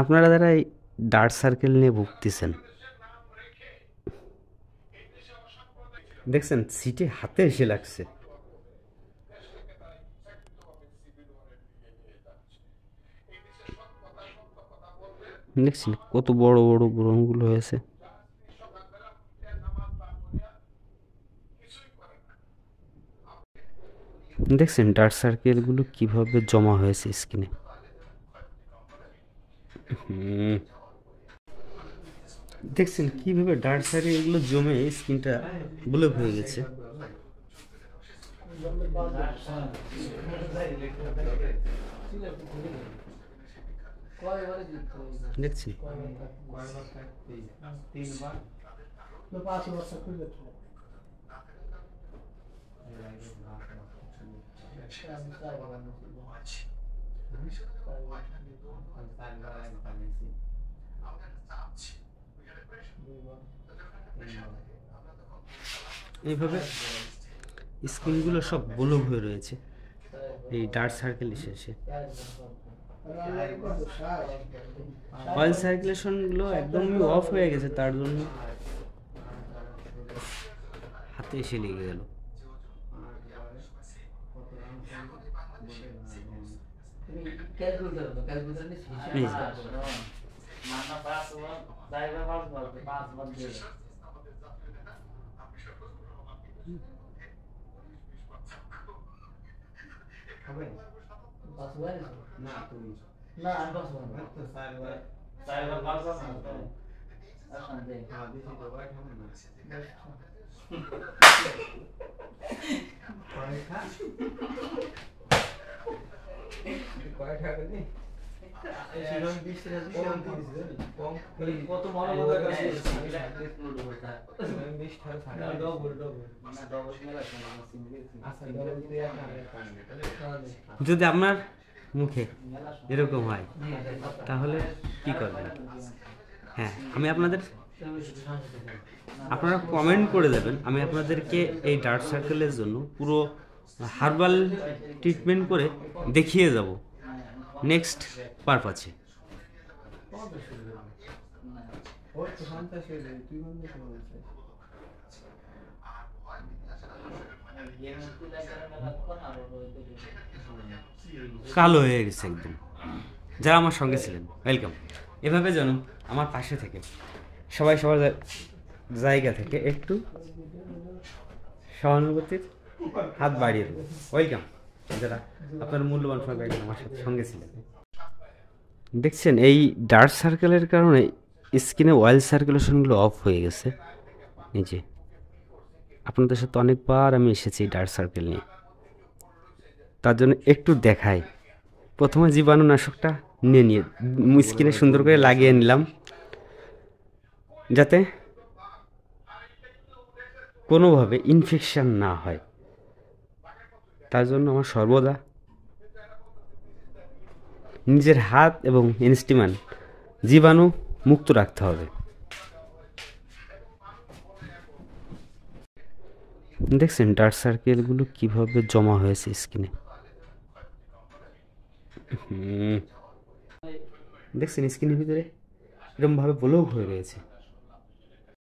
আপনারা যারা এই ডার্ক সার্কেল নিয়ে ভুগতেছেন, দেখছেন সিটে হাতে এসে লাগছে। দেখছেন কত বড় বড় ব্রণগুলো হয়েছে। দেখছেন ডার্ক সার্কেলগুলো কিভাবে জমা হয়েছে স্কিনে। দেখছেন কিভাবে ডার্ক সার্কেলগুলো জমে স্কিনটা ব্লক হয়ে গেছে। দেখছেন এইভাবে স্কিনগুলো সব ব্লক হয়ে রয়েছে এই ডার্ক সার্কেল এসে। অয়েল সার্কুলেশনগুলো একদমই অফ হয়ে গেছে, তার জন্য হাতে এসে লেগে গেল। যদি আপনার মুখে এরকম হয় তাহলে কি করবেন? হ্যাঁ, আপনারা কমেন্ট করে দেবেন, আমি আপনাদেরকে এই ডার্ক সার্কেলের জন্য পুরো হার্বাল ট্রিটমেন্ট করে দেখিয়ে যাব নেক্সট পারপাসে। কালো হয়ে গেছে একদম। যারা আমার সঙ্গে ছিলেন ওয়েলকাম। এভাবে যেন আমার পাশে থেকে সবাই সবার জায়গা থেকে একটু সহানুভূতির হাত বাড়িয়ে দেবো। ওয়েলকাম যারা আপনার মূল্যবান সময় একদম আমার সাথে সঙ্গে ছিলেন। দেখছেন এই ডার্ক সার্কেলের কারণে স্কিনে অয়েল সার্কুলেশনগুলো অফ হয়ে গেছে। এই যে আপনাদের সাথে অনেকবার আমি এসেছি ডার্ক সার্কেল নিয়ে, তার জন্য একটু দেখাই। প্রথমে জীবাণুনাশকটা নিয়ে স্কিনে সুন্দর করে লাগিয়ে নিলাম, যাতে কোনোভাবে ইনফেকশন না হয়। তার জন্য আমার সর্বদা নিজের হাত এবং ইনস্টিমান জীবাণু মুক্ত রাখতে হবে। দেখছেন ডার্ক সার্কেলগুলো কিভাবে জমা হয়েছে স্কিনে। দেখছেন স্কিনের ভিতরে এরকমভাবে ব্লক হয়ে রয়েছে।